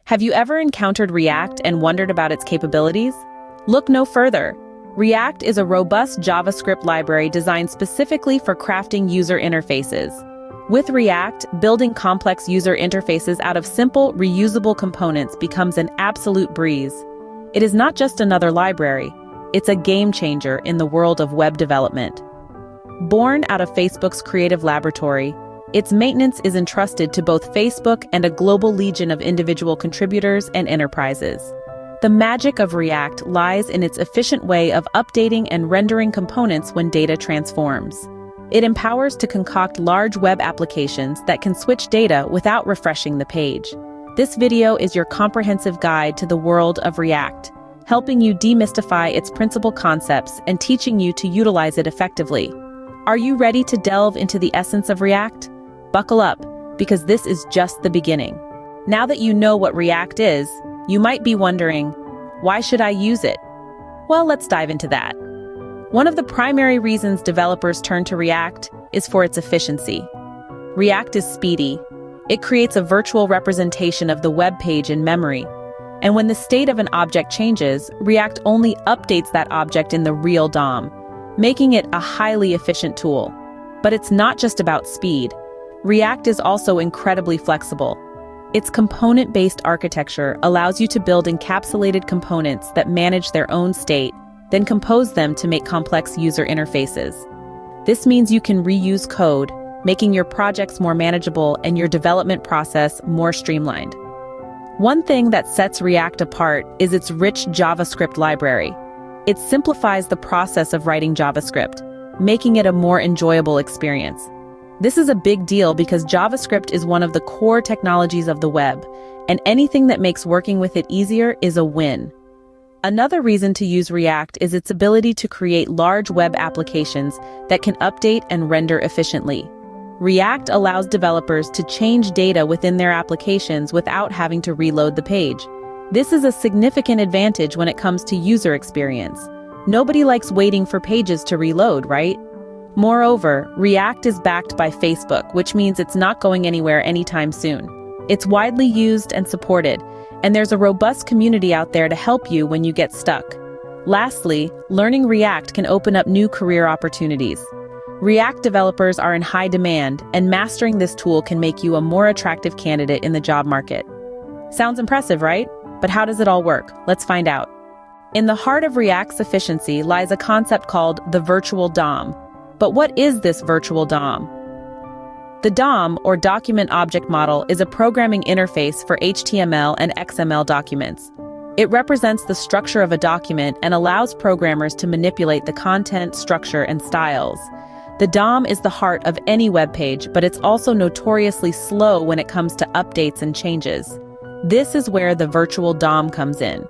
Have you ever encountered React and wondered about its capabilities? Look no further. React is a robust JavaScript library designed specifically for crafting user interfaces. With React, building complex user interfaces out of simple, reusable components becomes an absolute breeze. It is not just another library, it's a game changer in the world of web development. Born out of Facebook's creative laboratory, its maintenance is entrusted to both Facebook and a global legion of individual contributors and enterprises. The magic of React lies in its efficient way of updating and rendering components when data transforms. It empowers to concoct large web applications that can switch data without refreshing the page. This video is your comprehensive guide to the world of React, helping you demystify its principal concepts and teaching you to utilize it effectively. Are you ready to delve into the essence of React? Buckle up, because this is just the beginning. Now that you know what React is, you might be wondering, why should I use it? Well, let's dive into that. One of the primary reasons developers turn to React is for its efficiency. React is speedy. It creates a virtual representation of the web page in memory. And when the state of an object changes, React only updates that object in the real DOM, making it a highly efficient tool. But it's not just about speed. React is also incredibly flexible. Its component-based architecture allows you to build encapsulated components that manage their own state, then compose them to make complex user interfaces. This means you can reuse code, making your projects more manageable and your development process more streamlined. One thing that sets React apart is its rich JavaScript library. It simplifies the process of writing JavaScript, making it a more enjoyable experience. This is a big deal because JavaScript is one of the core technologies of the web, and anything that makes working with it easier is a win. Another reason to use React is its ability to create large web applications that can update and render efficiently. React allows developers to change data within their applications without having to reload the page. This is a significant advantage when it comes to user experience. Nobody likes waiting for pages to reload, right? Moreover, React is backed by Facebook, which means it's not going anywhere anytime soon. It's widely used and supported, and there's a robust community out there to help you when you get stuck. Lastly, learning React can open up new career opportunities. React developers are in high demand, and mastering this tool can make you a more attractive candidate in the job market. Sounds impressive, right? But how does it all work? Let's find out. In the heart of React's efficiency lies a concept called the virtual DOM. But what is this virtual DOM? The DOM, or Document Object Model, is a programming interface for HTML and XML documents. It represents the structure of a document and allows programmers to manipulate the content, structure, and styles. The DOM is the heart of any web page, but it's also notoriously slow when it comes to updates and changes. This is where the virtual DOM comes in.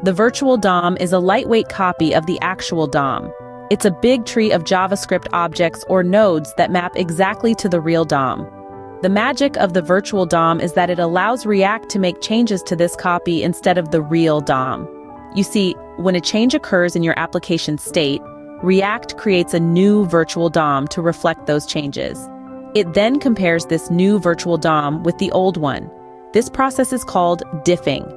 The virtual DOM is a lightweight copy of the actual DOM. It's a big tree of JavaScript objects or nodes that map exactly to the real DOM. The magic of the virtual DOM is that it allows React to make changes to this copy instead of the real DOM. You see, when a change occurs in your application state, React creates a new virtual DOM to reflect those changes. It then compares this new virtual DOM with the old one. This process is called diffing.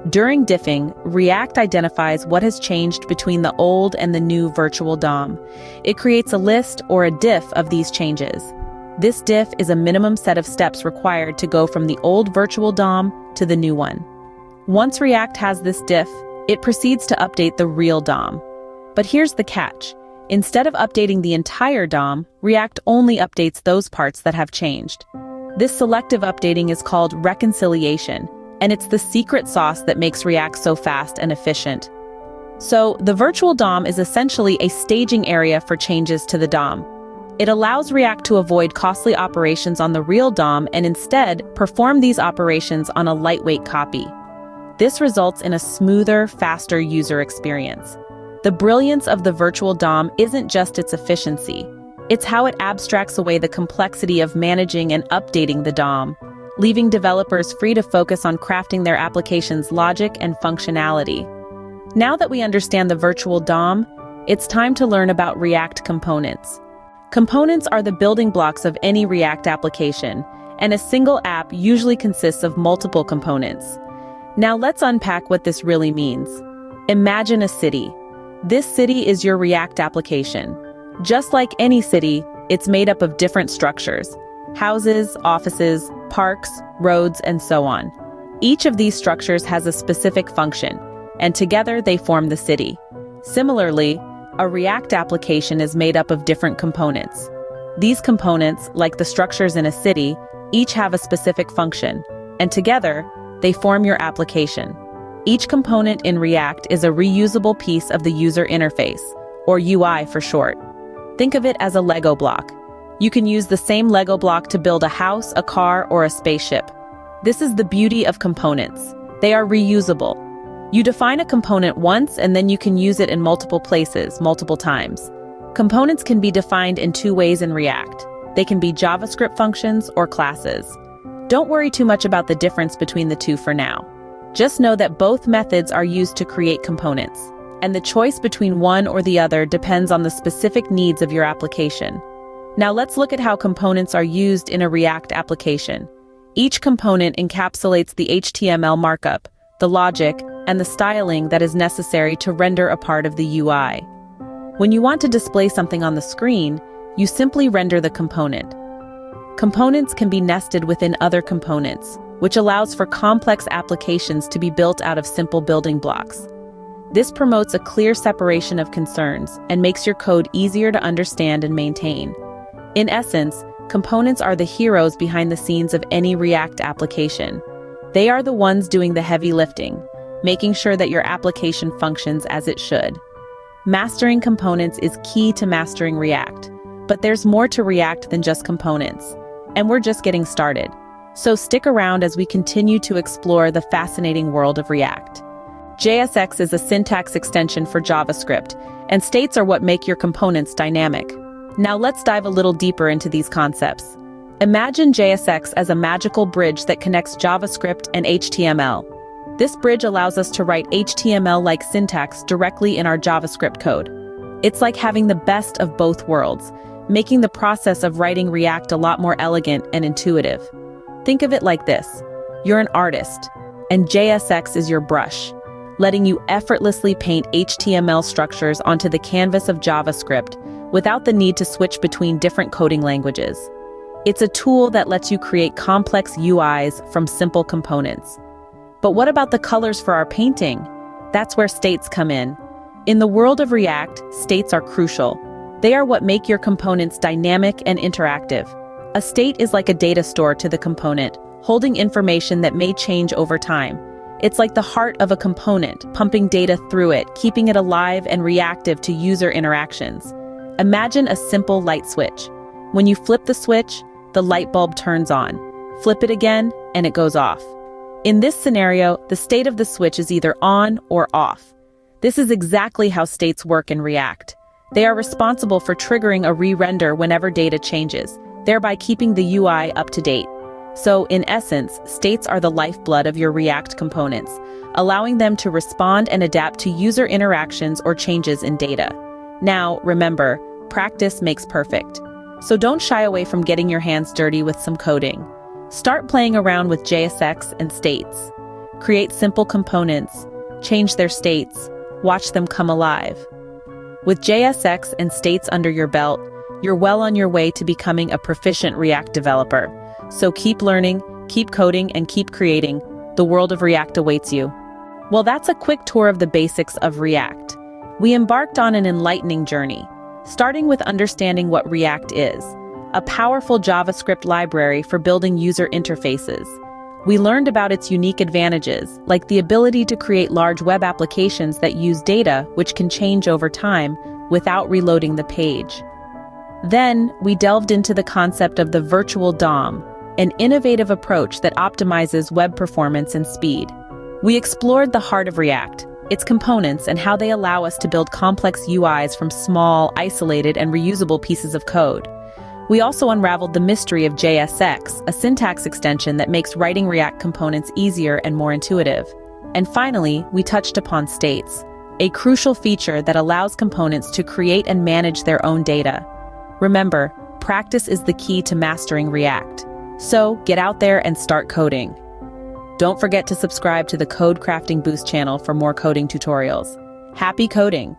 During diffing, React identifies what has changed between the old and the new virtual DOM. It creates a list or a diff of these changes. This diff is a minimum set of steps required to go from the old virtual DOM to the new one. Once React has this diff, it proceeds to update the real DOM. But here's the catch. Instead of updating the entire DOM, React only updates those parts that have changed. This selective updating is called reconciliation, and it's the secret sauce that makes React so fast and efficient. So, the virtual DOM is essentially a staging area for changes to the DOM. It allows React to avoid costly operations on the real DOM and instead perform these operations on a lightweight copy. This results in a smoother, faster user experience. The brilliance of the virtual DOM isn't just its efficiency. It's how it abstracts away the complexity of managing and updating the DOM, leaving developers free to focus on crafting their application's logic and functionality. Now that we understand the virtual DOM, it's time to learn about React components. Components are the building blocks of any React application, and a single app usually consists of multiple components. Now let's unpack what this really means. Imagine a city. This city is your React application. Just like any city, it's made up of different structures: houses, offices, parks, roads, and so on. Each of these structures has a specific function, and together they form the city. Similarly, a React application is made up of different components. These components, like the structures in a city, each have a specific function, and together, they form your application. Each component in React is a reusable piece of the user interface, or UI for short. Think of it as a Lego block. You can use the same Lego block to build a house, a car, or a spaceship. This is the beauty of components. They are reusable. You define a component once and then you can use it in multiple places, multiple times. Components can be defined in two ways in React. They can be JavaScript functions or classes. Don't worry too much about the difference between the two for now. Just know that both methods are used to create components, and the choice between one or the other depends on the specific needs of your application. Now let's look at how components are used in a React application. Each component encapsulates the HTML markup, the logic, and the styling that is necessary to render a part of the UI. When you want to display something on the screen, you simply render the component. Components can be nested within other components, which allows for complex applications to be built out of simple building blocks. This promotes a clear separation of concerns and makes your code easier to understand and maintain. In essence, components are the heroes behind the scenes of any React application. They are the ones doing the heavy lifting, making sure that your application functions as it should. Mastering components is key to mastering React, but there's more to React than just components, and we're just getting started. So stick around as we continue to explore the fascinating world of React. JSX is a syntax extension for JavaScript, and states are what make your components dynamic. Now let's dive a little deeper into these concepts. Imagine JSX as a magical bridge that connects JavaScript and HTML. This bridge allows us to write HTML-like syntax directly in our JavaScript code. It's like having the best of both worlds, making the process of writing React a lot more elegant and intuitive. Think of it like this: you're an artist, and JSX is your brush, letting you effortlessly paint HTML structures onto the canvas of JavaScript without the need to switch between different coding languages. It's a tool that lets you create complex UIs from simple components. But what about the colors for our painting? That's where states come in. In the world of React, states are crucial. They are what make your components dynamic and interactive. A state is like a data store to the component, holding information that may change over time. It's like the heart of a component, pumping data through it, keeping it alive and reactive to user interactions. Imagine a simple light switch. When you flip the switch, the light bulb turns on. Flip it again, and it goes off. In this scenario, the state of the switch is either on or off. This is exactly how states work in React. They are responsible for triggering a re-render whenever data changes, thereby keeping the UI up to date. So, in essence, states are the lifeblood of your React components, allowing them to respond and adapt to user interactions or changes in data. Now, remember, practice makes perfect. So don't shy away from getting your hands dirty with some coding. Start playing around with JSX and states. Create simple components, change their states, watch them come alive. With JSX and states under your belt, you're well on your way to becoming a proficient React developer. So keep learning, keep coding, and keep creating. The world of React awaits you. Well, that's a quick tour of the basics of React. We embarked on an enlightening journey, starting with understanding what React is, a powerful JavaScript library for building user interfaces. We learned about its unique advantages, like the ability to create large web applications that use data which can change over time without reloading the page. Then, we delved into the concept of the virtual DOM, an innovative approach that optimizes web performance and speed. We explored the heart of React, its components, and how they allow us to build complex UIs from small, isolated, and reusable pieces of code. We also unraveled the mystery of JSX, a syntax extension that makes writing React components easier and more intuitive. And finally, we touched upon states, a crucial feature that allows components to create and manage their own data. Remember, practice is the key to mastering React. So, get out there and start coding. Don't forget to subscribe to the Code Crafting Boost channel for more coding tutorials. Happy coding!